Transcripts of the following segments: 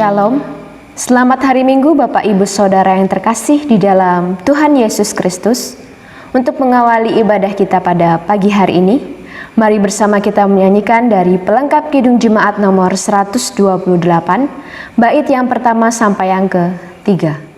Shalom, selamat hari Minggu Bapak Ibu Saudara yang terkasih di dalam Tuhan Yesus Kristus. Untuk mengawali ibadah kita pada pagi hari ini, mari bersama kita menyanyikan dari pelengkap Kidung Jemaat nomor 128, bait yang pertama sampai yang ketiga.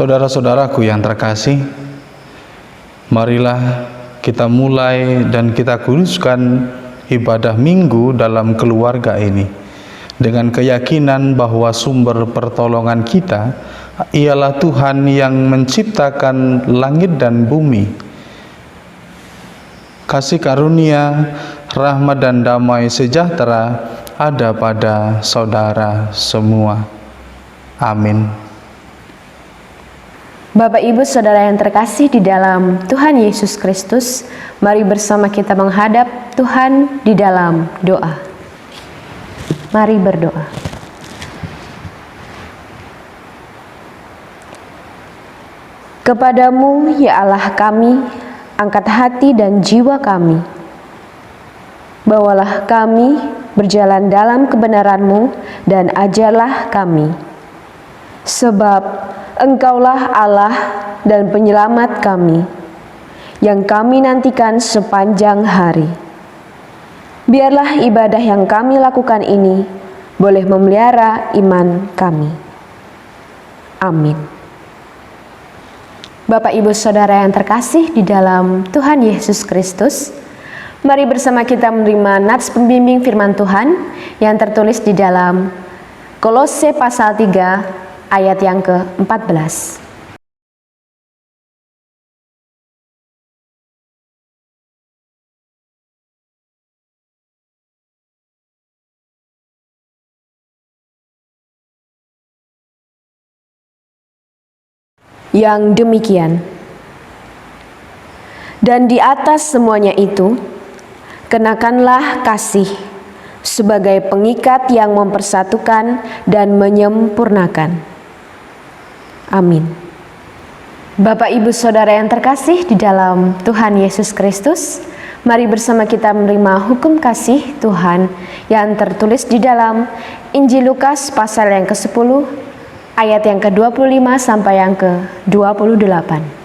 Saudara-saudaraku yang terkasih, marilah kita mulai dan kita kuduskan ibadah minggu dalam keluarga ini dengan keyakinan bahwa sumber pertolongan kita ialah Tuhan yang menciptakan langit dan bumi. Kasih karunia, rahmat dan damai sejahtera ada pada saudara semua. Amin. Bapak Ibu Saudara yang terkasih di dalam Tuhan Yesus Kristus, mari bersama kita menghadap Tuhan di dalam doa. Mari berdoa. Kepadamu ya Allah kami, angkat hati dan jiwa kami. Bawalah kami berjalan dalam kebenaran-Mu dan ajarlah kami. Sebab Engkaulah Allah dan penyelamat kami, yang kami nantikan sepanjang hari. Biarlah ibadah yang kami lakukan ini boleh memelihara iman kami. Amin. Bapak Ibu Saudara yang terkasih di dalam Tuhan Yesus Kristus, mari bersama kita menerima nats pembimbing firman Tuhan yang tertulis di dalam Kolose pasal 3 ayat yang ke-14. Yang demikian, dan di atas semuanya itu, kenakanlah kasih sebagai pengikat yang mempersatukan dan menyempurnakan. Amin. Bapak, Ibu, Saudara yang terkasih di dalam Tuhan Yesus Kristus, mari bersama kita menerima hukum kasih Tuhan yang tertulis di dalam Injil Lukas pasal yang ke-10, ayat yang ke-25 sampai yang ke-28.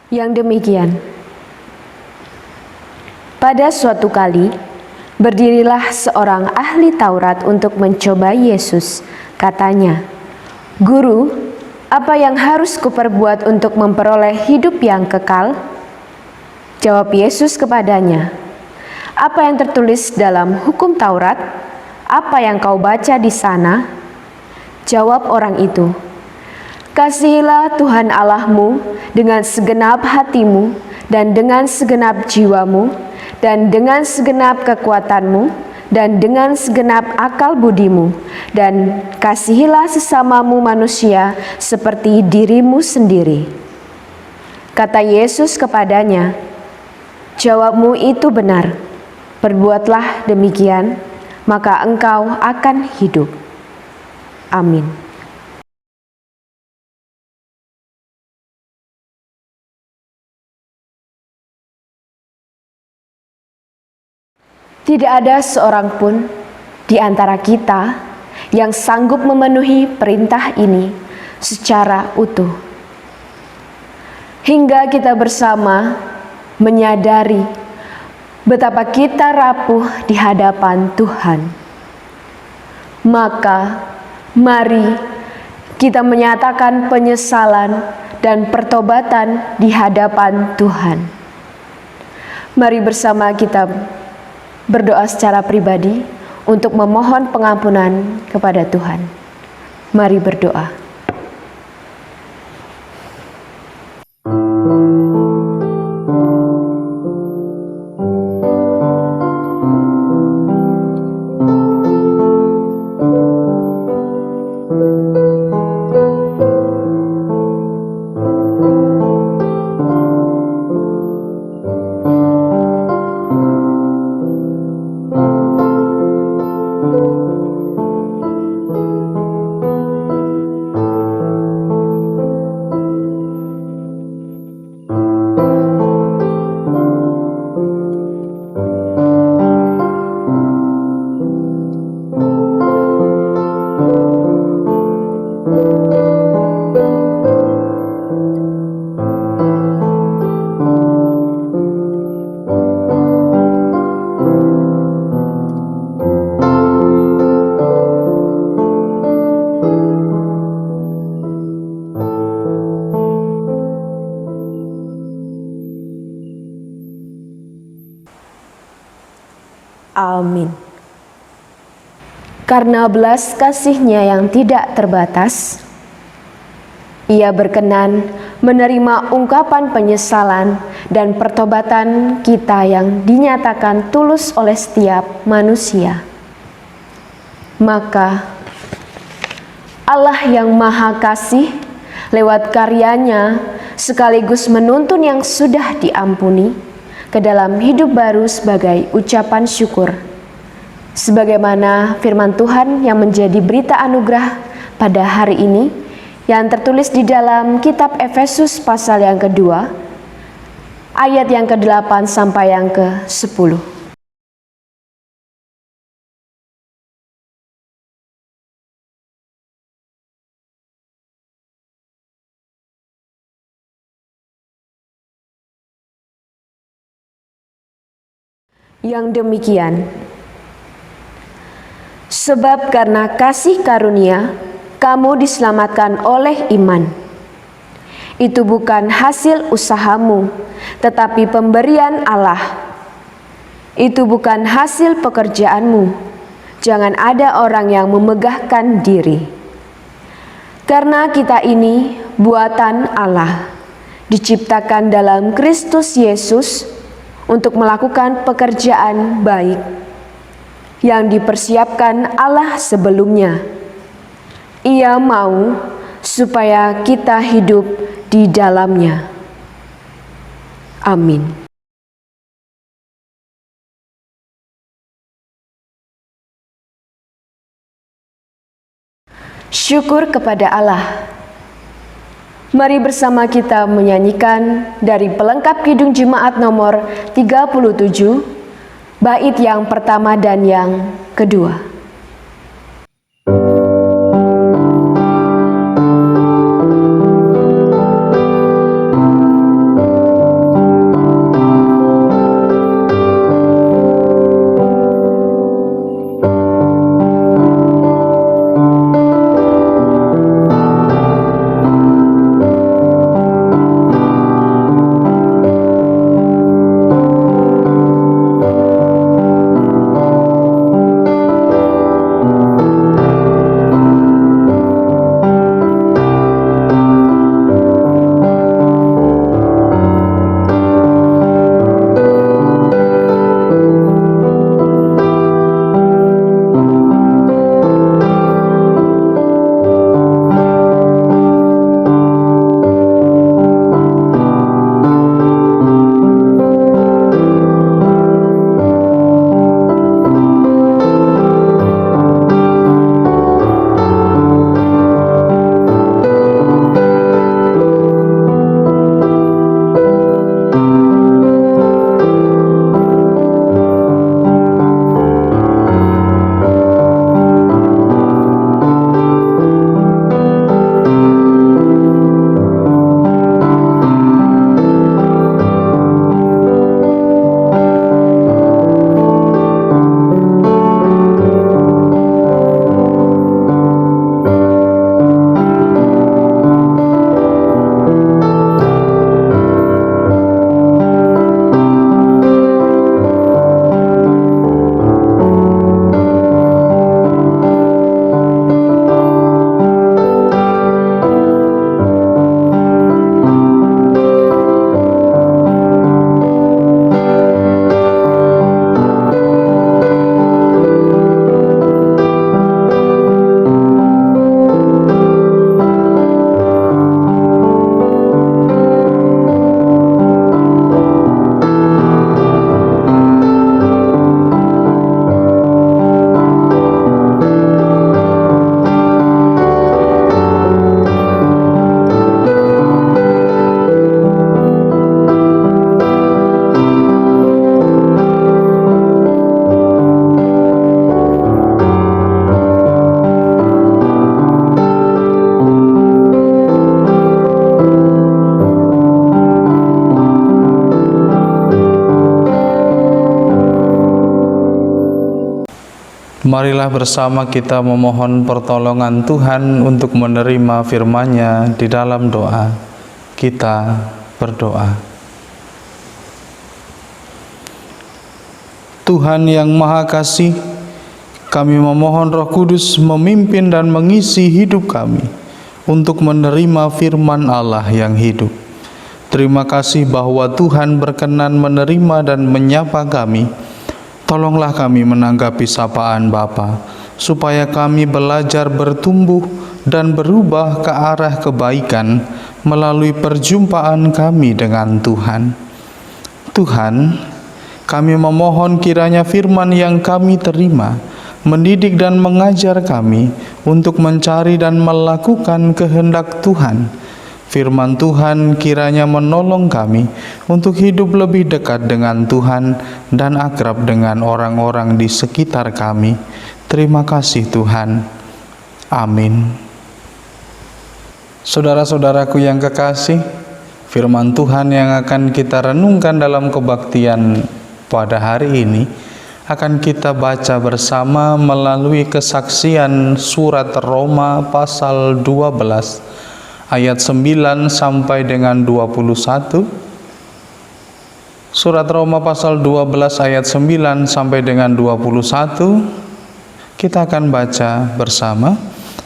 Yang demikian, pada suatu kali, berdirilah seorang ahli Taurat untuk mencoba Yesus. Katanya, "Guru, apa yang harus kuperbuat untuk memperoleh hidup yang kekal?" Jawab Yesus kepadanya, "Apa yang tertulis dalam hukum Taurat? Apa yang kau baca di sana?" Jawab orang itu, "Kasihilah Tuhan Allahmu dengan segenap hatimu, dan dengan segenap jiwamu, dan dengan segenap kekuatanmu, dan dengan segenap akal budimu, dan kasihilah sesamamu manusia seperti dirimu sendiri." Kata Yesus kepadanya, "Jawabmu itu benar, perbuatlah demikian, maka engkau akan hidup." Amin. Tidak ada seorang pun di antara kita yang sanggup memenuhi perintah ini secara utuh. Hingga kita bersama menyadari betapa kita rapuh di hadapan Tuhan. Maka, mari kita menyatakan penyesalan dan pertobatan di hadapan Tuhan. Mari bersama kita berdoa secara pribadi untuk memohon pengampunan kepada Tuhan. Mari berdoa. Amin. Karena belas kasih-Nya yang tidak terbatas, Ia berkenan menerima ungkapan penyesalan dan pertobatan kita yang dinyatakan tulus oleh setiap manusia. Maka Allah yang Maha Kasih lewat karyanya sekaligus menuntun yang sudah diampuni ke dalam hidup baru sebagai ucapan syukur. Sebagaimana firman Tuhan yang menjadi berita anugerah pada hari ini yang tertulis di dalam kitab Efesus pasal yang kedua, ayat yang ke-8 sampai yang ke-10. Yang demikian, sebab karena kasih karunia kamu diselamatkan oleh iman. Itu bukan hasil usahamu, tetapi pemberian Allah. Itu bukan hasil pekerjaanmu. Jangan ada orang yang memegahkan diri. Karena kita ini buatan Allah, diciptakan dalam Kristus Yesus untuk melakukan pekerjaan baik yang dipersiapkan Allah sebelumnya. Ia mau supaya kita hidup di dalamnya. Amin. Syukur kepada Allah. Mari bersama kita menyanyikan dari pelengkap Kidung Jemaat nomor 37, bait yang pertama dan yang kedua. Marilah bersama kita memohon pertolongan Tuhan untuk menerima firman-Nya di dalam doa. Kita berdoa. Tuhan yang Maha Kasih, kami memohon Roh Kudus memimpin dan mengisi hidup kami untuk menerima firman Allah yang hidup. Terima kasih bahwa Tuhan berkenan menerima dan menyapa kami. Tolonglah kami menanggapi sapaan Bapa, supaya kami belajar bertumbuh dan berubah ke arah kebaikan melalui perjumpaan kami dengan Tuhan. Tuhan, kami memohon kiranya firman yang kami terima mendidik dan mengajar kami untuk mencari dan melakukan kehendak Tuhan. Firman Tuhan kiranya menolong kami untuk hidup lebih dekat dengan Tuhan dan akrab dengan orang-orang di sekitar kami. Terima kasih Tuhan. Amin. Saudara-saudaraku yang kekasih, firman Tuhan yang akan kita renungkan dalam kebaktian pada hari ini akan kita baca bersama melalui kesaksian surat Roma pasal 12 ayat 9 sampai dengan 21. Surat Roma pasal 12 ayat 9 sampai dengan 21 kita akan baca bersama.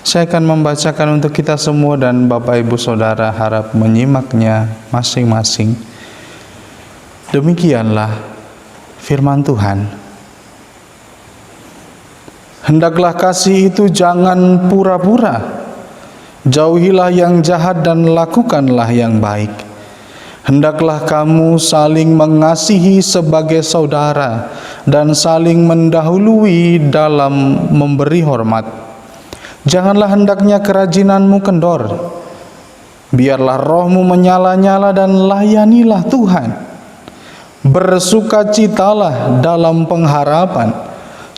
Saya akan membacakan untuk kita semua dan Bapak Ibu Saudara harap menyimaknya masing-masing. Demikianlah firman Tuhan. Hendaklah kasih itu jangan pura-pura. Jauhilah yang jahat dan lakukanlah yang baik. Hendaklah kamu saling mengasihi sebagai saudara dan saling mendahului dalam memberi hormat. Janganlah hendaknya kerajinanmu kendor. Biarlah rohmu menyala-nyala dan layanilah Tuhan. Bersukacitalah dalam pengharapan,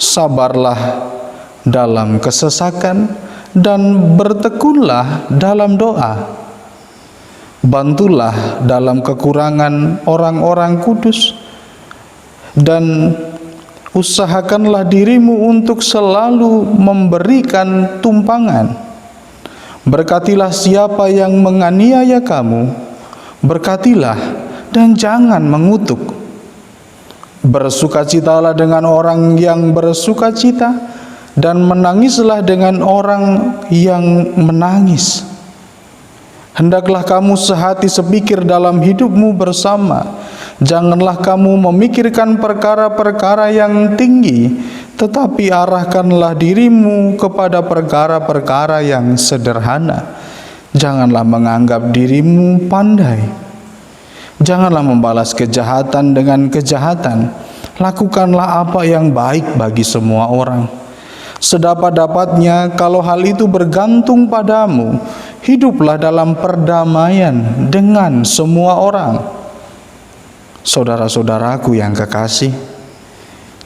sabarlah dalam kesesakan, dan bertekunlah dalam doa. Bantulah dalam kekurangan orang-orang kudus, dan usahakanlah dirimu untuk selalu memberikan tumpangan. Berkatilah siapa yang menganiaya kamu, berkatilah dan jangan mengutuk. Bersukacitalah dengan orang yang bersukacita, dan menangislah dengan orang yang menangis. Hendaklah kamu sehati sepikir dalam hidupmu bersama. Janganlah kamu memikirkan perkara-perkara yang tinggi, tetapi arahkanlah dirimu kepada perkara-perkara yang sederhana. Janganlah menganggap dirimu pandai. Janganlah membalas kejahatan dengan kejahatan. Lakukanlah apa yang baik bagi semua orang. Sedapat-dapatnya, kalau hal itu bergantung padamu, hiduplah dalam perdamaian dengan semua orang. Saudara-saudaraku yang kekasih,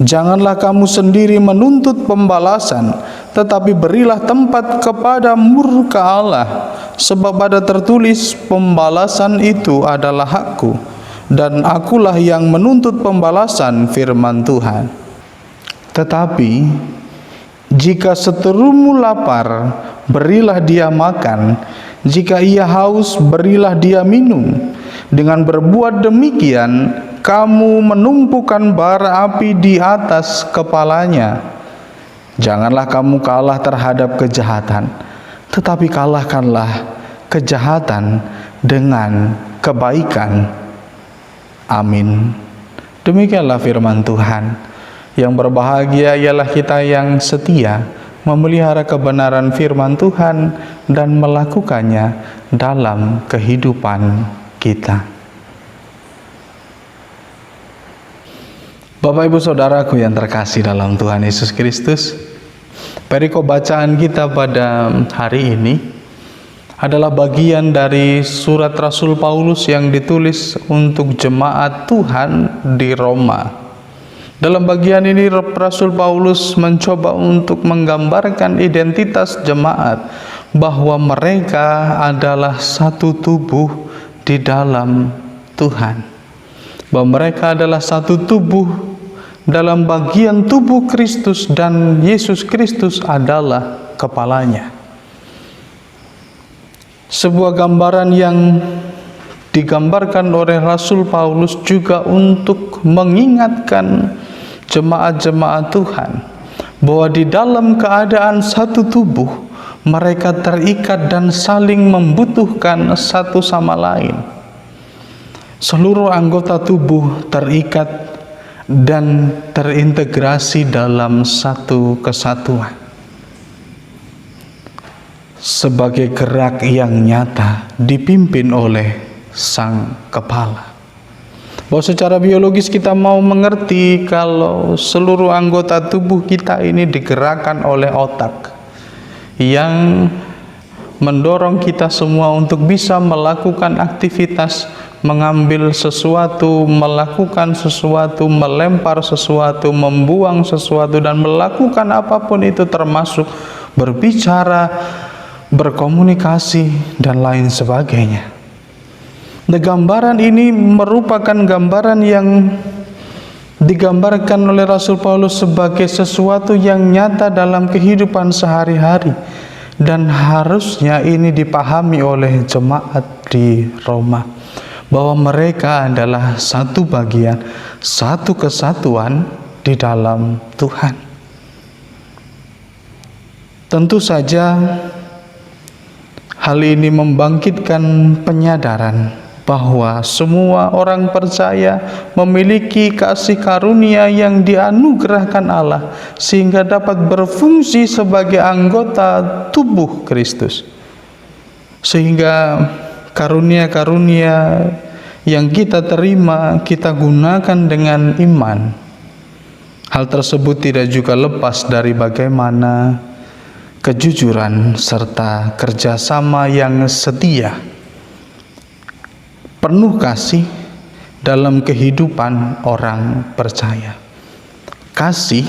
janganlah kamu sendiri menuntut pembalasan, tetapi berilah tempat kepada murka Allah, sebab ada tertulis, pembalasan itu adalah hakku, dan akulah yang menuntut pembalasan, firman Tuhan. Tetapi jika seterumu lapar, berilah dia makan. Jika ia haus, berilah dia minum. Dengan berbuat demikian, kamu menumpukan bara api di atas kepalanya. Janganlah kamu kalah terhadap kejahatan, tetapi kalahkanlah kejahatan dengan kebaikan. Amin. Demikianlah firman Tuhan. Yang berbahagia ialah kita yang setia memelihara kebenaran firman Tuhan dan melakukannya dalam kehidupan kita. Bapak Ibu Saudaraku yang terkasih dalam Tuhan Yesus Kristus, perikop bacaan kita pada hari ini adalah bagian dari surat Rasul Paulus yang ditulis untuk jemaat Tuhan di Roma. Dalam bagian ini Rasul Paulus mencoba untuk menggambarkan identitas jemaat, bahwa mereka adalah satu tubuh di dalam Tuhan, bahwa mereka adalah satu tubuh dalam bagian tubuh Kristus, dan Yesus Kristus adalah kepalanya. Sebuah gambaran yang digambarkan oleh Rasul Paulus juga untuk mengingatkan jemaat-jemaat Tuhan bahwa di dalam keadaan satu tubuh, mereka terikat dan saling membutuhkan satu sama lain. Seluruh anggota tubuh terikat dan terintegrasi dalam satu kesatuan sebagai gerak yang nyata dipimpin oleh sang kepala. Bahwa secara biologis kita mau mengerti kalau seluruh anggota tubuh kita ini digerakkan oleh otak yang mendorong kita semua untuk bisa melakukan aktivitas, mengambil sesuatu, melakukan sesuatu, melempar sesuatu, membuang sesuatu, dan melakukan apapun itu, termasuk berbicara, berkomunikasi, dan lain sebagainya. Nah, gambaran ini merupakan gambaran yang digambarkan oleh Rasul Paulus sebagai sesuatu yang nyata dalam kehidupan sehari-hari, dan harusnya ini dipahami oleh jemaat di Roma, bahwa mereka adalah satu bagian, satu kesatuan di dalam Tuhan. Tentu saja hal ini membangkitkan penyadaran bahwa semua orang percaya memiliki kasih karunia yang dianugerahkan Allah, sehingga dapat berfungsi sebagai anggota tubuh Kristus. Sehingga karunia-karunia yang kita terima, kita gunakan dengan iman. Hal tersebut tidak juga lepas dari bagaimana kejujuran serta kerjasama yang setia, penuh kasih dalam kehidupan orang percaya. Kasih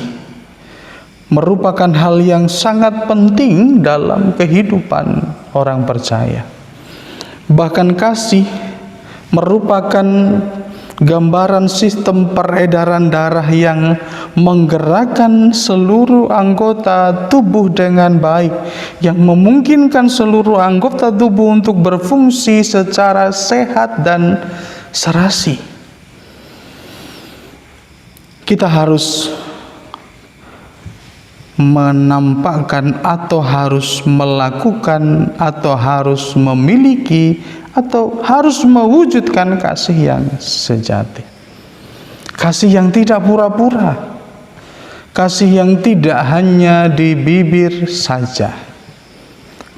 merupakan hal yang sangat penting dalam kehidupan orang percaya. Bahkan kasih merupakan gambaran sistem peredaran darah yang menggerakkan seluruh anggota tubuh dengan baik, yang memungkinkan seluruh anggota tubuh untuk berfungsi secara sehat dan serasi. Kita harus menampakkan atau harus melakukan atau harus memiliki atau harus mewujudkan kasih yang sejati, kasih yang tidak pura-pura, kasih yang tidak hanya di bibir saja,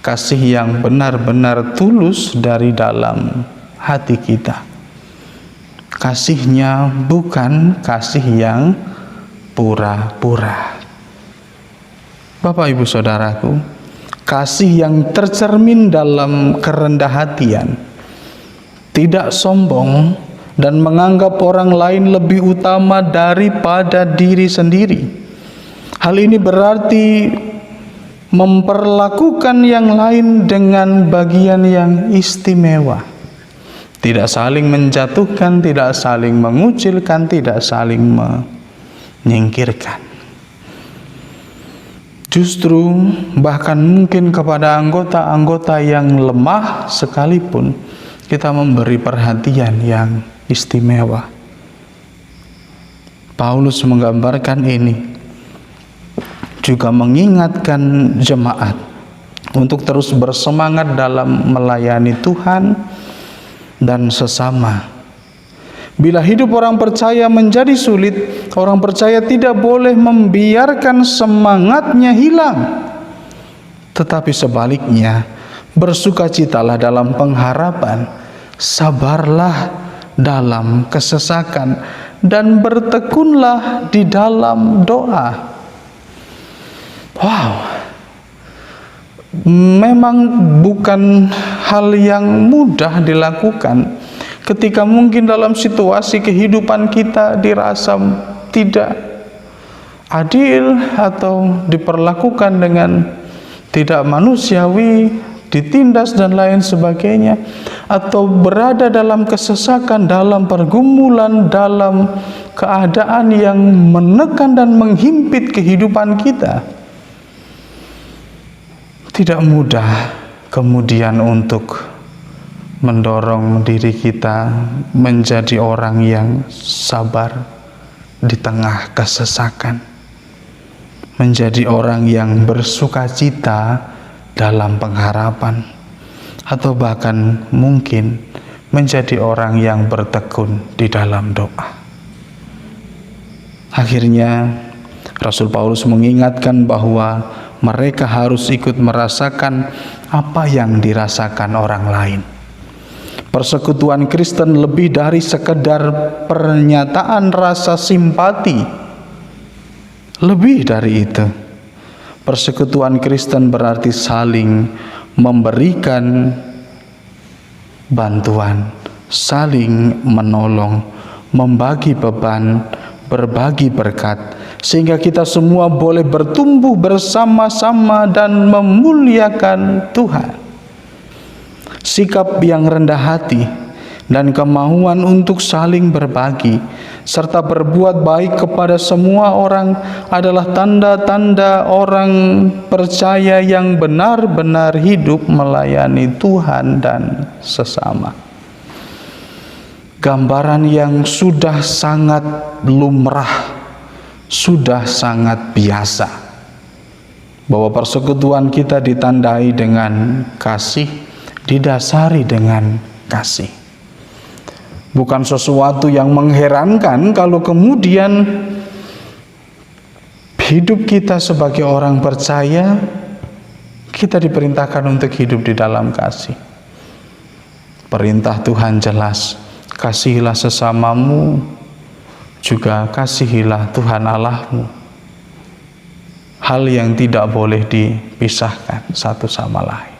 kasih yang benar-benar tulus dari dalam hati kita. Kasihnya bukan kasih yang pura-pura. Bapak Ibu Saudaraku, kasih yang tercermin dalam kerendah hatian, tidak sombong, dan menganggap orang lain lebih utama daripada diri sendiri. Hal ini berarti memperlakukan yang lain dengan bagian yang istimewa, tidak saling menjatuhkan, tidak saling mengucilkan, tidak saling menyingkirkan. Justru bahkan mungkin kepada anggota-anggota yang lemah sekalipun kita memberi perhatian yang istimewa. Paulus menggambarkan ini, juga mengingatkan jemaat untuk terus bersemangat dalam melayani Tuhan dan sesama. Bila hidup orang percaya menjadi sulit, orang percaya tidak boleh membiarkan semangatnya hilang. Tetapi sebaliknya, bersukacitalah dalam pengharapan, sabarlah dalam kesesakan, dan bertekunlah di dalam doa. Wow, memang bukan hal yang mudah dilakukan ketika mungkin dalam situasi kehidupan kita dirasa tidak adil atau diperlakukan dengan tidak manusiawi, ditindas dan lain sebagainya, atau berada dalam kesesakan, dalam pergumulan, dalam keadaan yang menekan dan menghimpit kehidupan kita. Tidak mudah kemudian untuk mendorong diri kita menjadi orang yang sabar di tengah kesesakan, menjadi orang yang bersukacita dalam pengharapan, atau bahkan mungkin menjadi orang yang bertekun di dalam doa. Akhirnya Rasul Paulus mengingatkan bahwa mereka harus ikut merasakan apa yang dirasakan orang lain. Persekutuan Kristen lebih dari sekedar pernyataan rasa simpati. Lebih dari itu, persekutuan Kristen berarti saling memberikan bantuan, saling menolong, membagi beban, berbagi berkat, sehingga kita semua boleh bertumbuh bersama-sama dan memuliakan Tuhan. Sikap yang rendah hati dan kemauan untuk saling berbagi serta berbuat baik kepada semua orang adalah tanda-tanda orang percaya yang benar-benar hidup melayani Tuhan dan sesama. Gambaran yang sudah sangat lumrah, sudah sangat biasa, bahwa persekutuan kita ditandai dengan kasih, didasari dengan kasih. Bukan sesuatu yang mengherankan kalau kemudian hidup kita sebagai orang percaya, kita diperintahkan untuk hidup di dalam kasih. Perintah Tuhan jelas, kasihilah sesamamu, juga kasihilah Tuhan Allahmu. Hal yang tidak boleh dipisahkan satu sama lain,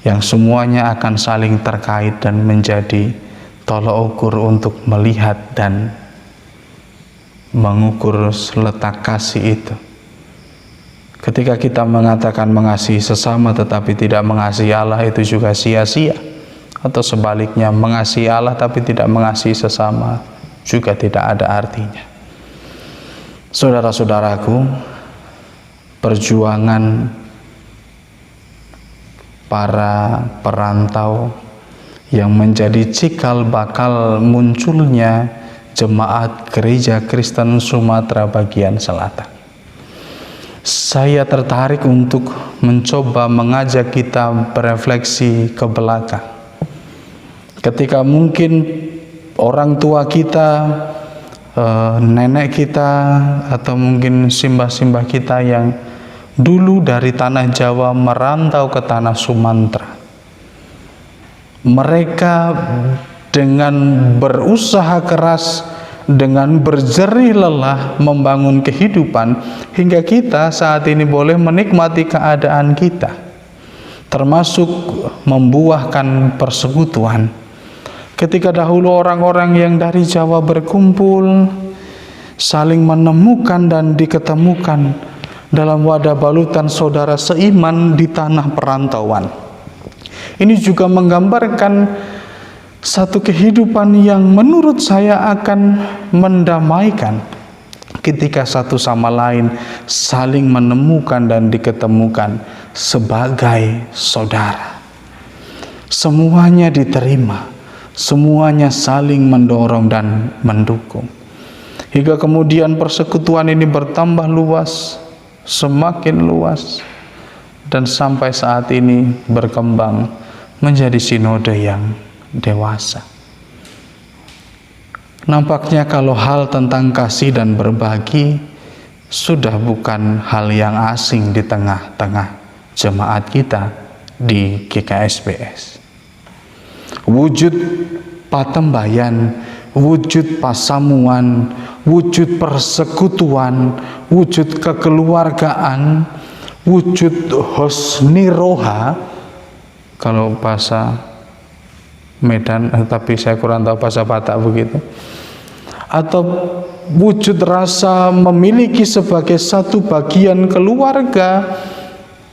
yang semuanya akan saling terkait dan menjadi tolok ukur untuk melihat dan mengukur letak kasih itu. Ketika kita mengatakan mengasihi sesama tetapi tidak mengasihi Allah, itu juga sia-sia. Atau sebaliknya, mengasihi Allah tapi tidak mengasihi sesama juga tidak ada artinya. Saudara-saudaraku, perjuangan para perantau yang menjadi cikal bakal munculnya jemaat Gereja Kristen Sumatera bagian selatan. Saya tertarik untuk mencoba mengajak kita berefleksi ke belakang. Ketika mungkin orang tua kita, nenek kita, atau mungkin simbah-simbah kita yang dulu dari tanah Jawa merantau ke tanah Sumatera, mereka dengan berusaha keras, dengan berjerih lelah membangun kehidupan, hingga kita saat ini boleh menikmati keadaan kita, termasuk membuahkan persekutuan. Ketika dahulu orang-orang yang dari Jawa berkumpul, saling menemukan dan diketemukan dalam wadah balutan saudara seiman di tanah perantauan. Ini juga menggambarkan satu kehidupan yang menurut saya akan mendamaikan ketika satu sama lain saling menemukan dan diketemukan sebagai saudara. Semuanya diterima, semuanya saling mendorong dan mendukung. Hingga kemudian persekutuan ini bertambah luas, semakin luas, dan sampai saat ini berkembang menjadi sinode yang dewasa. Nampaknya kalau hal tentang kasih dan berbagi sudah bukan hal yang asing di tengah-tengah jemaat kita di GKSBS. Wujud patembayan, wujud pasamuan, wujud persekutuan, wujud kekeluargaan, wujud husni roha, kalau bahasa Medan, tapi saya kurang tahu bahasa Batak begitu, atau wujud rasa memiliki sebagai satu bagian keluarga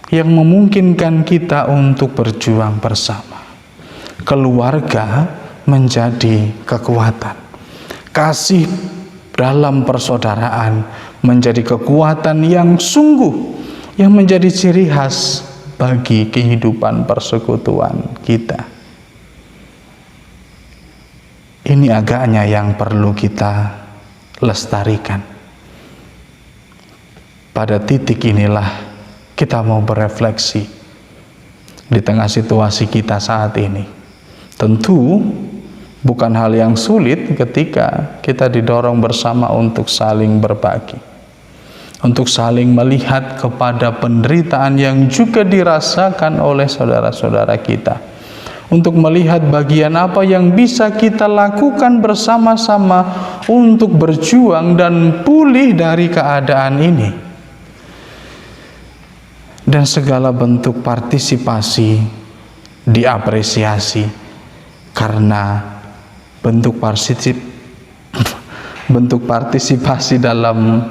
yang memungkinkan kita untuk berjuang bersama. Keluarga menjadi kekuatan, kasih dalam persaudaraan menjadi kekuatan yang sungguh, yang menjadi ciri khas bagi kehidupan persekutuan kita. Ini agaknya yang perlu kita lestarikan. Pada titik inilah kita mau berefleksi di tengah situasi kita saat ini. Tentu bukan hal yang sulit ketika kita didorong bersama untuk saling berbagi, untuk saling melihat kepada penderitaan yang juga dirasakan oleh saudara-saudara kita, untuk melihat bagian apa yang bisa kita lakukan bersama-sama untuk berjuang dan pulih dari keadaan ini. Dan segala bentuk partisipasi diapresiasi, karena bentuk partisipasi dalam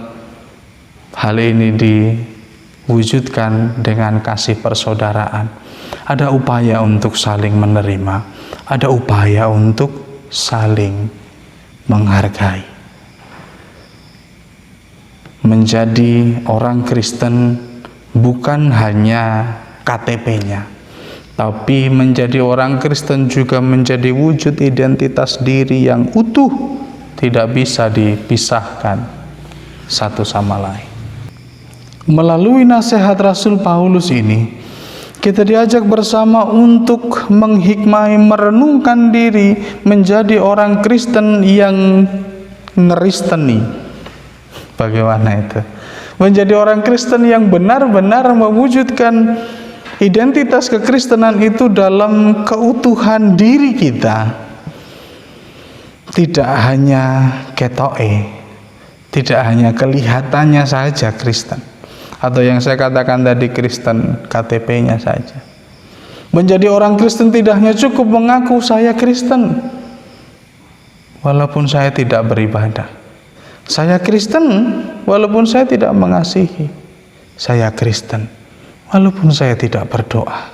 hal ini diwujudkan dengan kasih persaudaraan. Ada upaya untuk saling menerima, ada upaya untuk saling menghargai. Menjadi orang Kristen bukan hanya KTP-nya, tapi menjadi orang Kristen juga menjadi wujud identitas diri yang utuh, tidak bisa dipisahkan satu sama lain. Melalui nasihat Rasul Paulus ini, kita diajak bersama untuk menghikmati, merenungkan diri menjadi orang Kristen yang ngeristeni. Bagaimana itu? Menjadi orang Kristen yang benar-benar mewujudkan identitas kekristenan itu dalam keutuhan diri kita. tidak hanya ketoke, tidak hanya kelihatannya saja Kristen, atau yang saya katakan tadi Kristen KTP-nya saja. Menjadi orang Kristen tidak hanya cukup mengaku saya Kristen, walaupun saya tidak beribadah. Saya Kristen walaupun saya tidak mengasihi. Saya Kristen walaupun saya tidak berdoa.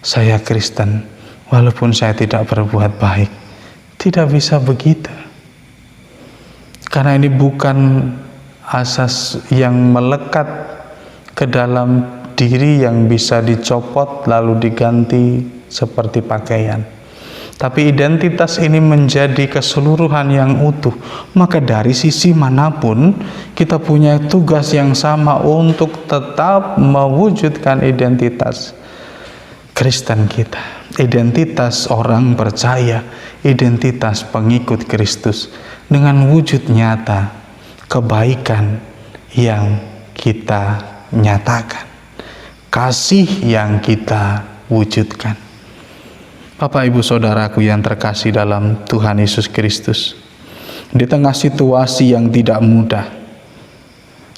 Saya Kristen walaupun saya tidak berbuat baik. Tidak bisa begitu. Karena ini bukan asas yang melekat ke dalam diri yang bisa dicopot lalu diganti seperti pakaian. Tapi identitas ini menjadi keseluruhan yang utuh. Maka dari sisi manapun kita punya tugas yang sama untuk tetap mewujudkan identitas Kristen kita, identitas orang percaya, identitas pengikut Kristus dengan wujud nyata kebaikan yang kita nyatakan, kasih yang kita wujudkan. Bapak Ibu Saudaraku yang terkasih dalam Tuhan Yesus Kristus, di tengah situasi yang tidak mudah,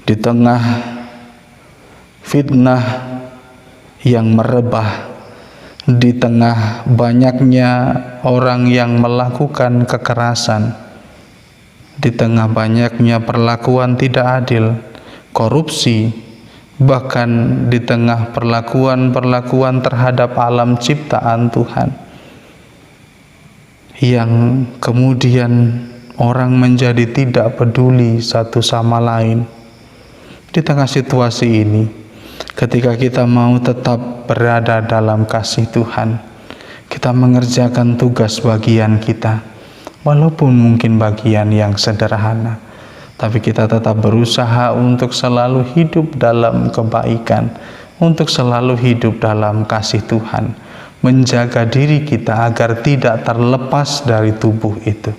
di tengah fitnah yang merebah, di tengah banyaknya orang yang melakukan kekerasan, di tengah banyaknya perlakuan tidak adil, korupsi, bahkan di tengah perlakuan terhadap alam ciptaan Tuhan, yang kemudian orang menjadi tidak peduli satu sama lain. Di tengah situasi ini, ketika kita mau tetap berada dalam kasih Tuhan, kita mengerjakan tugas bagian kita, walaupun mungkin bagian yang sederhana, tapi kita tetap berusaha untuk selalu hidup dalam kebaikan, untuk selalu hidup dalam kasih Tuhan, menjaga diri kita agar tidak terlepas dari tubuh itu,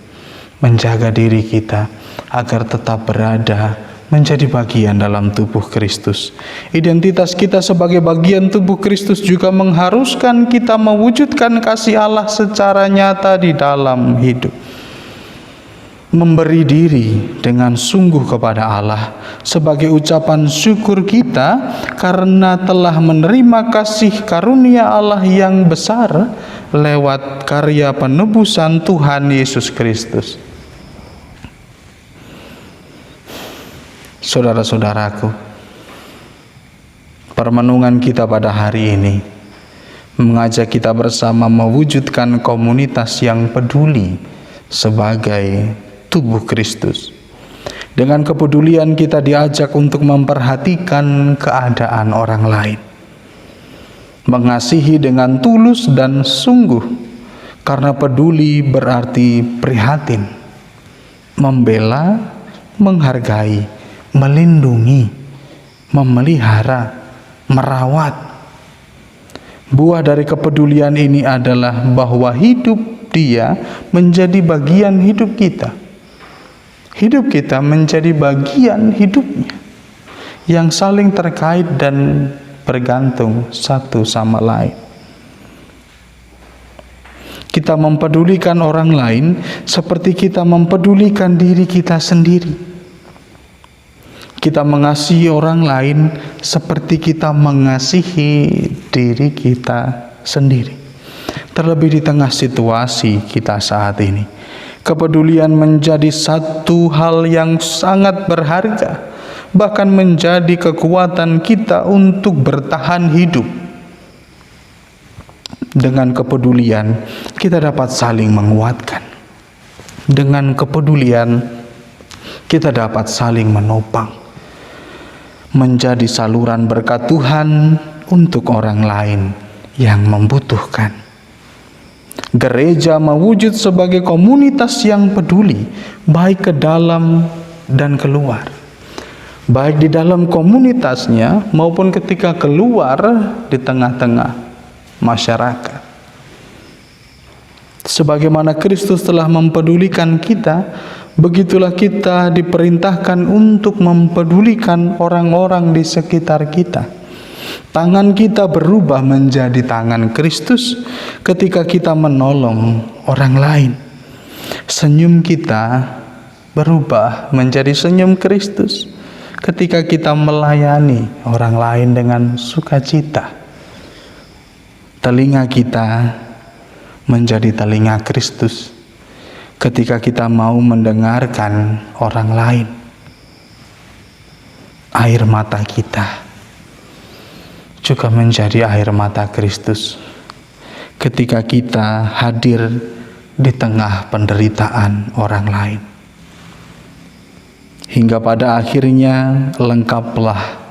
menjaga diri kita agar tetap berada menjadi bagian dalam tubuh Kristus. Identitas kita sebagai bagian tubuh Kristus juga mengharuskan kita mewujudkan kasih Allah secara nyata di dalam hidup. Memberi diri dengan sungguh kepada Allah sebagai ucapan syukur kita karena telah menerima kasih karunia Allah yang besar lewat karya penebusan Tuhan Yesus Kristus. Saudara-saudaraku, permenungan kita pada hari ini mengajak kita bersama mewujudkan komunitas yang peduli sebagai tubuh Kristus. Dengan kepedulian kita diajak untuk memperhatikan keadaan orang lain, mengasihi dengan tulus dan sungguh, karena peduli berarti prihatin, membela, menghargai, melindungi, memelihara, merawat. Buah dari kepedulian ini adalah bahwa hidup dia menjadi bagian hidup kita. Hidup kita menjadi bagian hidupnya yang saling terkait dan bergantung satu sama lain. Kita mempedulikan orang lain seperti kita mempedulikan diri kita sendiri. Kita mengasihi orang lain seperti kita mengasihi diri kita sendiri. Terlebih di tengah situasi kita saat ini, kepedulian menjadi satu hal yang sangat berharga, bahkan menjadi kekuatan kita untuk bertahan hidup. Dengan kepedulian, kita dapat saling menguatkan. Dengan kepedulian, kita dapat saling menopang, menjadi saluran berkat Tuhan untuk orang lain yang membutuhkan. Gereja mewujud sebagai komunitas yang peduli, baik ke dalam dan keluar. Baik di dalam komunitasnya maupun ketika keluar di tengah-tengah masyarakat. Sebagaimana Kristus telah mempedulikan kita, begitulah kita diperintahkan untuk mempedulikan orang-orang di sekitar kita. Tangan kita berubah menjadi tangan Kristus ketika kita menolong orang lain. Senyum kita berubah menjadi senyum Kristus ketika kita melayani orang lain dengan sukacita. Telinga kita menjadi telinga Kristus ketika kita mau mendengarkan orang lain. Air mata kita juga menjadi air mata Kristus ketika kita hadir di tengah penderitaan orang lain. Hingga pada akhirnya lengkaplah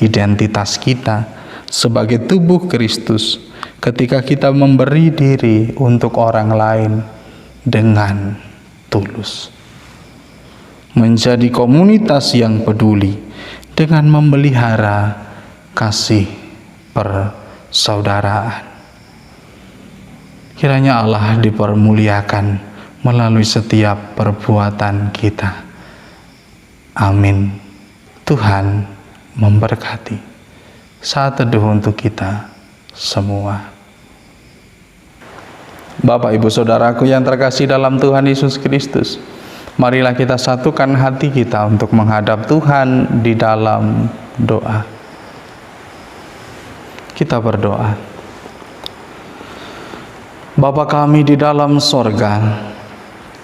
identitas kita sebagai tubuh Kristus ketika kita memberi diri untuk orang lain dengan tulus. Menjadi komunitas yang peduli dengan memelihara kasih persaudaraan. Kiranya Allah dipermuliakan melalui setiap perbuatan kita. Amin. Tuhan memberkati. Saat teduh untuk kita semua. Bapak, Ibu, Saudaraku yang terkasih dalam Tuhan Yesus Kristus, marilah kita satukan hati kita untuk menghadap Tuhan di dalam doa. Kita berdoa. Bapa kami di dalam sorga,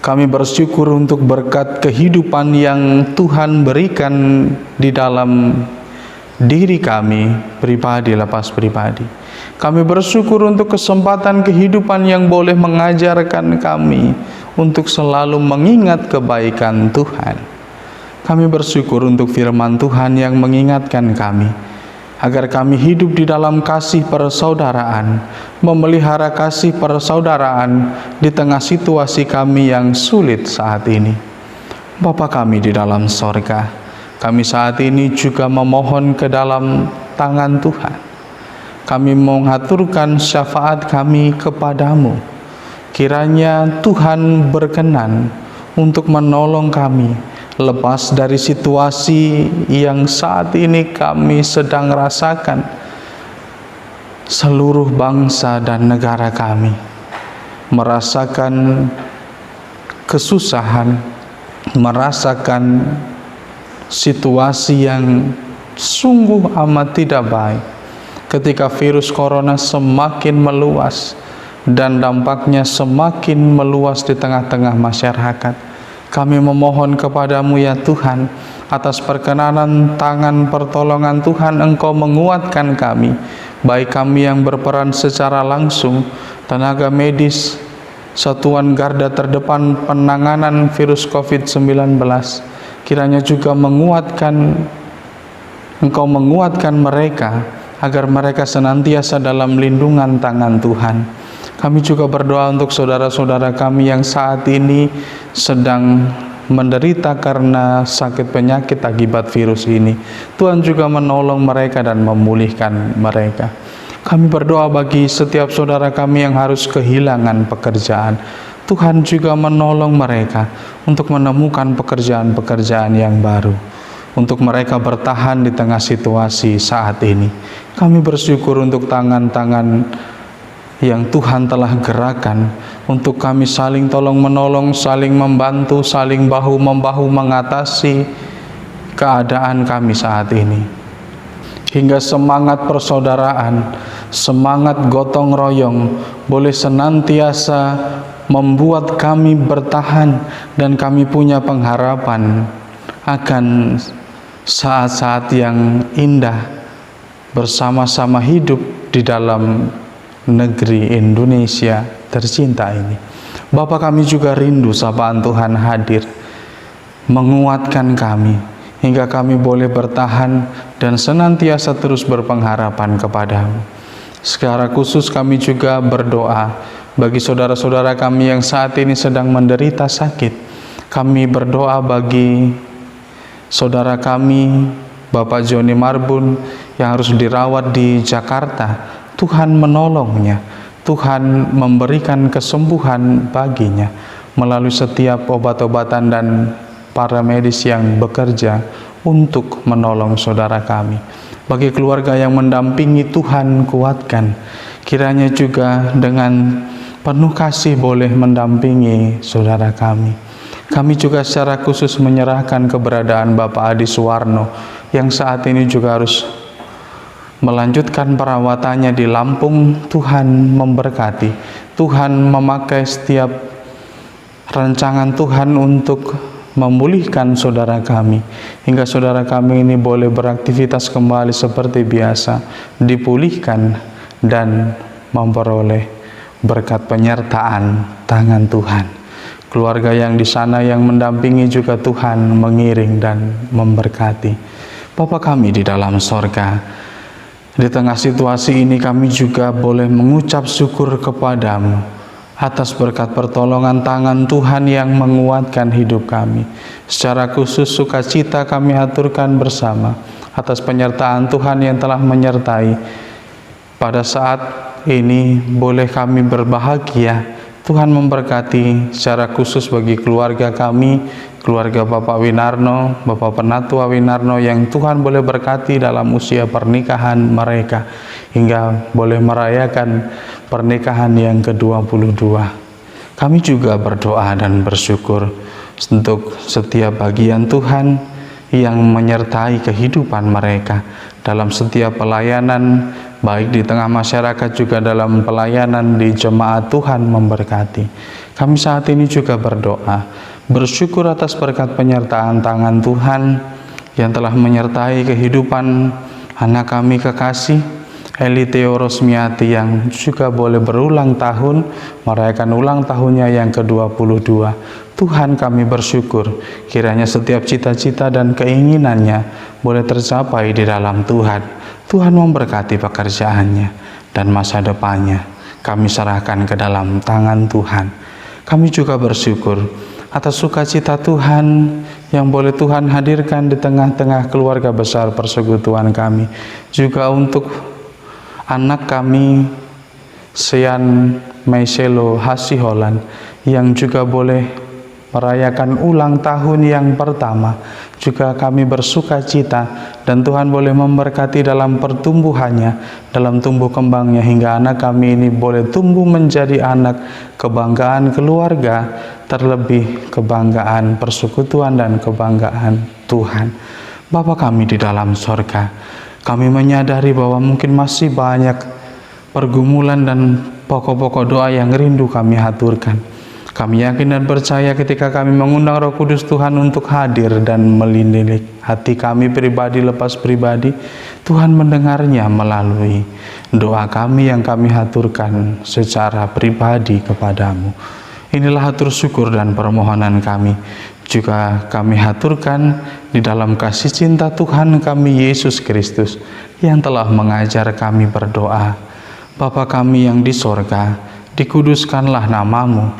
kami bersyukur untuk berkat kehidupan yang Tuhan berikan di dalam diri kami, pribadi lepas pribadi. Kami bersyukur untuk kesempatan kehidupan yang boleh mengajarkan kami untuk selalu mengingat kebaikan Tuhan. Kami bersyukur untuk firman Tuhan yang mengingatkan kami agar kami hidup di dalam kasih persaudaraan, memelihara kasih persaudaraan di tengah situasi kami yang sulit saat ini. Bapa kami di dalam sorga, kami saat ini juga memohon ke dalam tangan Tuhan. Kami mengaturkan syafaat kami kepadamu. Kiranya Tuhan berkenan untuk menolong kami lepas dari situasi yang saat ini kami sedang rasakan. Seluruh bangsa dan negara kami merasakan kesusahan, merasakan situasi yang sungguh amat tidak baik ketika virus corona semakin meluas dan dampaknya semakin meluas di tengah-tengah masyarakat. Kami memohon kepadamu ya Tuhan, atas perkenanan tangan pertolongan Tuhan, Engkau menguatkan kami, baik kami yang berperan secara langsung, tenaga medis, satuan garda terdepan penanganan virus COVID-19, kiranya juga Engkau menguatkan mereka, agar mereka senantiasa dalam lindungan tangan Tuhan. Kami juga berdoa untuk saudara-saudara kami yang saat ini sedang menderita karena sakit penyakit akibat virus ini. Tuhan juga menolong mereka dan memulihkan mereka. Kami berdoa bagi setiap saudara kami yang harus kehilangan pekerjaan. Tuhan juga menolong mereka untuk menemukan pekerjaan-pekerjaan yang baru, untuk mereka bertahan di tengah situasi saat ini. Kami bersyukur untuk tangan-tangan yang Tuhan telah gerakan untuk kami saling tolong-menolong, saling membantu, saling bahu-membahu mengatasi keadaan kami saat ini. Hingga semangat persaudaraan, semangat gotong royong boleh senantiasa membuat kami bertahan dan kami punya pengharapan akan saat-saat yang indah bersama-sama hidup di dalam negeri Indonesia tercinta ini. Bapa, kami juga rindu sapaan Tuhan hadir menguatkan kami hingga kami boleh bertahan dan senantiasa terus berpengharapan kepadamu. Secara khusus kami juga berdoa bagi saudara-saudara kami yang saat ini sedang menderita sakit. Kami berdoa bagi saudara kami Bapak Joni Marbun yang harus dirawat di Jakarta. Tuhan menolongnya, Tuhan memberikan kesembuhan baginya melalui setiap obat-obatan dan para medis yang bekerja untuk menolong saudara kami. Bagi keluarga yang mendampingi, Tuhan kuatkan. Kiranya juga dengan penuh kasih boleh mendampingi saudara kami. Kami juga secara khusus menyerahkan keberadaan Bapak Adi Suwarno yang saat ini juga harus melanjutkan perawatannya di Lampung. Tuhan memberkati, Tuhan memakai setiap rancangan Tuhan untuk memulihkan saudara kami, hingga saudara kami ini boleh beraktivitas kembali seperti biasa, dipulihkan dan memperoleh berkat penyertaan tangan Tuhan. Keluarga yang di sana yang mendampingi juga Tuhan mengiring dan memberkati. Bapa kami di dalam sorga, di tengah situasi ini kami juga boleh mengucap syukur kepadamu atas berkat pertolongan tangan Tuhan yang menguatkan hidup kami. Secara khusus sukacita kami aturkan bersama atas penyertaan Tuhan yang telah menyertai. Pada saat ini boleh kami berbahagia. Tuhan memberkati secara khusus bagi keluarga kami, keluarga Bapak Winarno, Bapak Penatua Winarno yang Tuhan boleh berkati dalam usia pernikahan mereka, hingga boleh merayakan pernikahan yang ke-22. Kami juga berdoa dan bersyukur untuk setiap bagian Tuhan yang menyertai kehidupan mereka dalam setiap pelayanan, baik di tengah masyarakat juga dalam pelayanan di jemaat. Tuhan memberkati. Kami saat ini juga berdoa, bersyukur atas berkat penyertaan tangan Tuhan yang telah menyertai kehidupan anak kami kekasih Eli Theo Rosmiati yang juga boleh berulang tahun, merayakan ulang tahunnya yang ke-22. Tuhan, kami bersyukur kiranya setiap cita-cita dan keinginannya boleh tercapai di dalam Tuhan. Tuhan memberkati pekerjaannya dan masa depannya. Kami serahkan ke dalam tangan Tuhan. Kami juga bersyukur atas sukacita Tuhan yang boleh Tuhan hadirkan di tengah-tengah keluarga besar persekutuan kami. Juga untuk anak kami, Sean Maiselo Hasiholan, yang juga boleh merayakan ulang tahun yang pertama. Juga kami bersuka cita dan Tuhan boleh memberkati dalam pertumbuhannya, dalam tumbuh kembangnya, hingga anak kami ini boleh tumbuh menjadi anak kebanggaan keluarga, terlebih kebanggaan persekutuan dan kebanggaan Tuhan. Bapa kami di dalam sorga, kami menyadari bahwa mungkin masih banyak pergumulan dan pokok-pokok doa yang rindu kami haturkan. Kami yakin dan percaya ketika kami mengundang Roh Kudus Tuhan untuk hadir dan melindungi hati kami pribadi lepas pribadi, Tuhan mendengarnya melalui doa kami yang kami haturkan secara pribadi kepadamu. Inilah hatur syukur dan permohonan kami. Juga kami haturkan di dalam kasih cinta Tuhan kami Yesus Kristus yang telah mengajar kami berdoa. Bapa kami yang di sorga, dikuduskanlah namamu,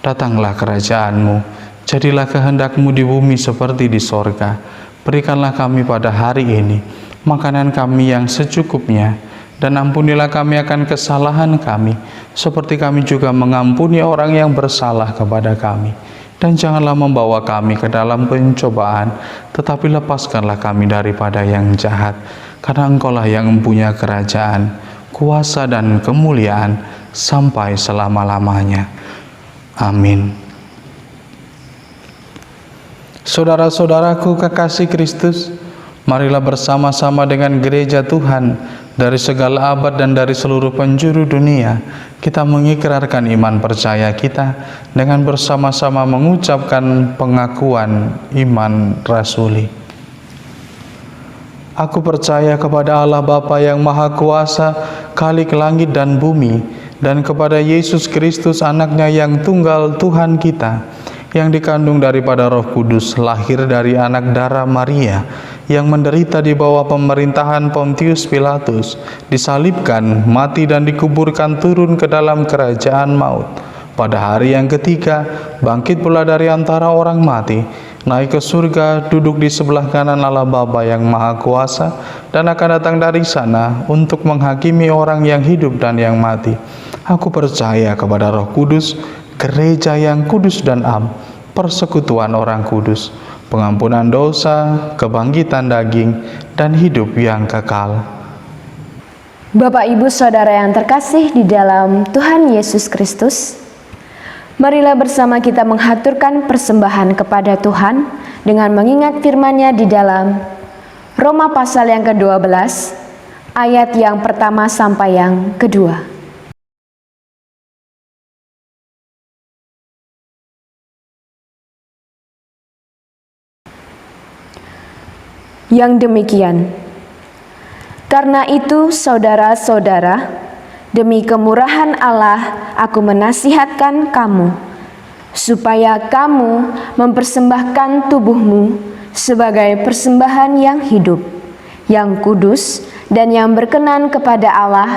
datanglah kerajaanmu, jadilah kehendakmu di bumi seperti di sorga. Berikanlah kami pada hari ini makanan kami yang secukupnya, dan ampunilah kami akan kesalahan kami, seperti kami juga mengampuni orang yang bersalah kepada kami. Dan janganlah membawa kami ke dalam pencobaan, tetapi lepaskanlah kami daripada yang jahat. Karena Engkaulah yang mempunyai kerajaan, kuasa dan kemuliaan sampai selama-lamanya. Amin. Saudara-saudaraku kekasih Kristus, marilah bersama-sama dengan gereja Tuhan dari segala abad dan dari seluruh penjuru dunia, kita mengikrarkan iman percaya kita dengan bersama-sama mengucapkan pengakuan iman rasuli. Aku percaya kepada Allah Bapa yang Maha Kuasa, Khalik langit dan bumi, dan kepada Yesus Kristus anaknya yang tunggal Tuhan kita, yang dikandung daripada Roh Kudus, lahir dari anak darah Maria, yang menderita di bawah pemerintahan Pontius Pilatus, disalibkan, mati dan dikuburkan, turun ke dalam kerajaan maut. Pada hari yang ketiga, bangkit pula dari antara orang mati, naik ke surga, duduk di sebelah kanan Allah Bapa yang Maha Kuasa, dan akan datang dari sana untuk menghakimi orang yang hidup dan yang mati. Aku percaya kepada Roh Kudus, gereja yang kudus dan am, persekutuan orang kudus, pengampunan dosa, kebangkitan daging, dan hidup yang kekal. Bapak, Ibu, Saudara yang terkasih di dalam Tuhan Yesus Kristus, marilah bersama kita menghaturkan persembahan kepada Tuhan dengan mengingat firman-Nya di dalam Roma pasal yang ke-12, ayat yang pertama sampai yang kedua. Yang demikian, karena itu saudara-saudara, demi kemurahan Allah aku menasihatkan kamu, supaya kamu mempersembahkan tubuhmu sebagai persembahan yang hidup, yang kudus, dan yang berkenan kepada Allah.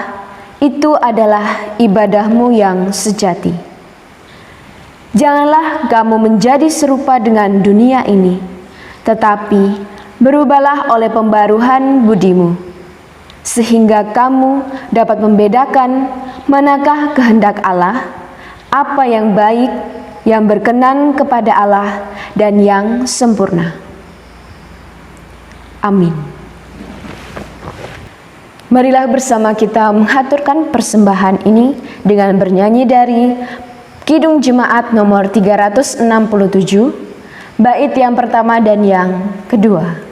Itu adalah ibadahmu yang sejati. Janganlah kamu menjadi serupa dengan dunia ini, tetapi berubahlah oleh pembaruhan budimu, sehingga kamu dapat membedakan manakah kehendak Allah, apa yang baik, yang berkenan kepada Allah, dan yang sempurna. Amin. Marilah bersama kita menghaturkan persembahan ini dengan bernyanyi dari Kidung Jemaat nomor 367, bait yang pertama dan yang kedua.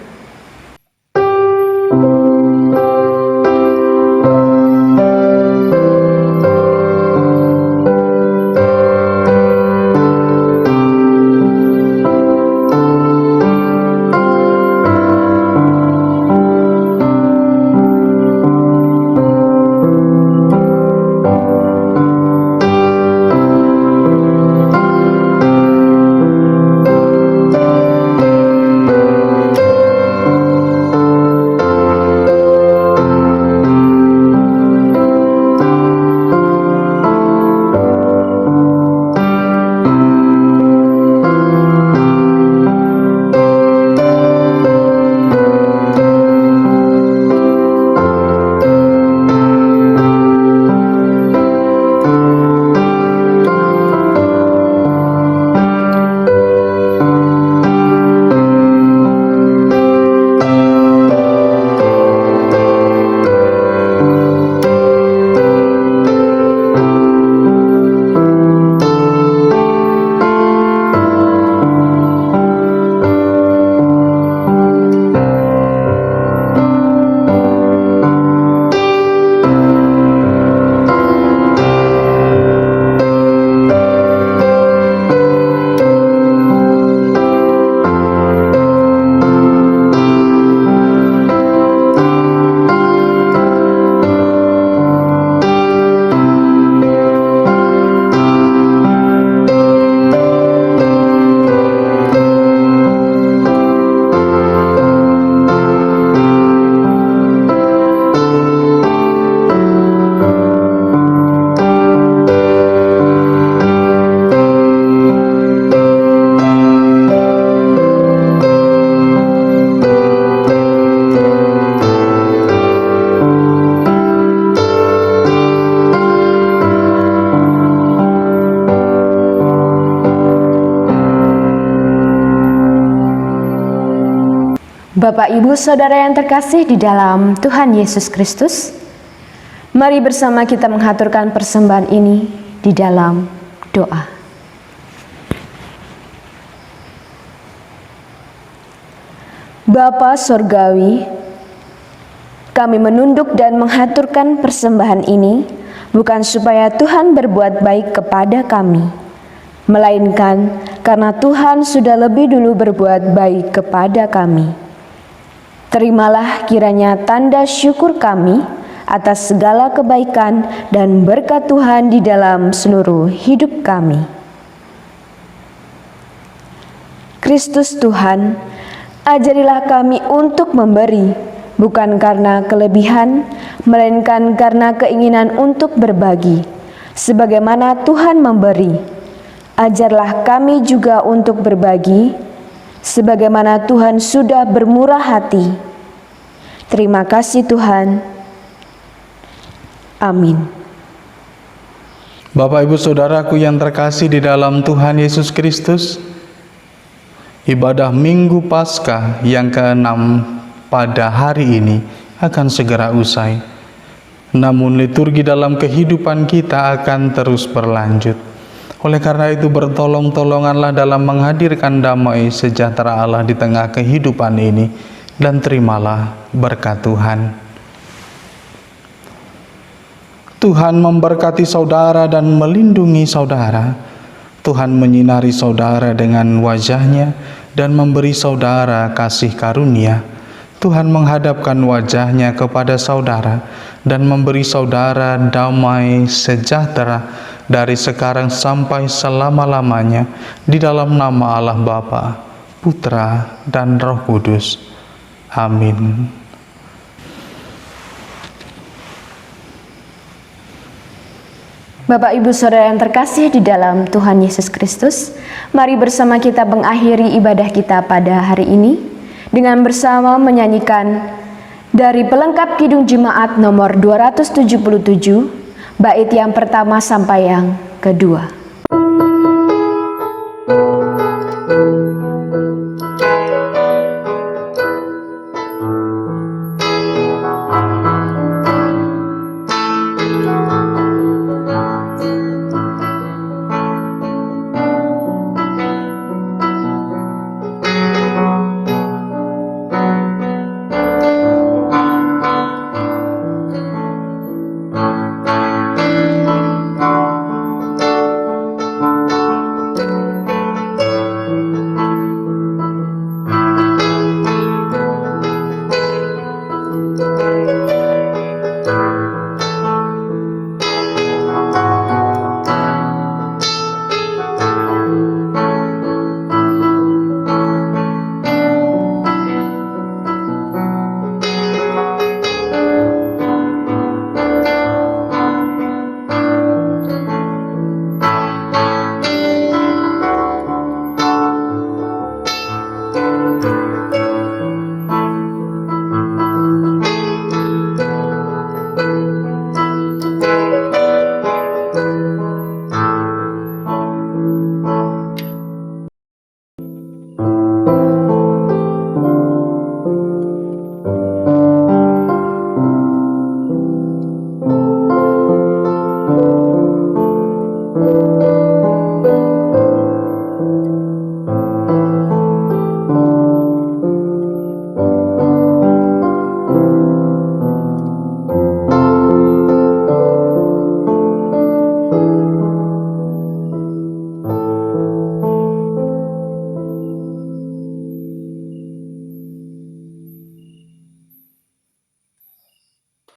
Bapak, Ibu, Saudara yang terkasih di dalam Tuhan Yesus Kristus, mari bersama kita menghaturkan persembahan ini di dalam doa. Bapa Sorgawi, kami menunduk dan menghaturkan persembahan ini bukan supaya Tuhan berbuat baik kepada kami, melainkan karena Tuhan sudah lebih dulu berbuat baik kepada kami. Terimalah kiranya tanda syukur kami atas segala kebaikan dan berkat Tuhan di dalam seluruh hidup kami. Kristus Tuhan, ajarilah kami untuk memberi, bukan karena kelebihan, melainkan karena keinginan untuk berbagi. Sebagaimana Tuhan memberi, ajarlah kami juga untuk berbagi, sebagaimana Tuhan sudah bermurah hati. Terima kasih Tuhan. Amin. Bapak, Ibu, Saudaraku yang terkasih di dalam Tuhan Yesus Kristus, ibadah Minggu Paskah yang ke-6 pada hari ini akan segera usai. namun liturgi dalam kehidupan kita akan terus berlanjut. Oleh karena itu, bertolong-tolonganlah dalam menghadirkan damai sejahtera Allah di tengah kehidupan ini, dan terimalah berkat Tuhan. Tuhan memberkati saudara dan melindungi saudara. Tuhan menyinari saudara dengan wajah-Nya dan memberi saudara kasih karunia. Tuhan menghadapkan wajah-Nya kepada saudara dan memberi saudara damai sejahtera dari sekarang sampai selama-lamanya, di dalam nama Allah Bapa, Putra, dan Roh Kudus. Amin. Bapak Ibu Saudara yang terkasih di dalam Tuhan Yesus Kristus, mari bersama kita mengakhiri ibadah kita pada hari ini dengan bersama menyanyikan dari pelengkap Kidung Jemaat nomor 277, bait yang pertama sampai yang kedua.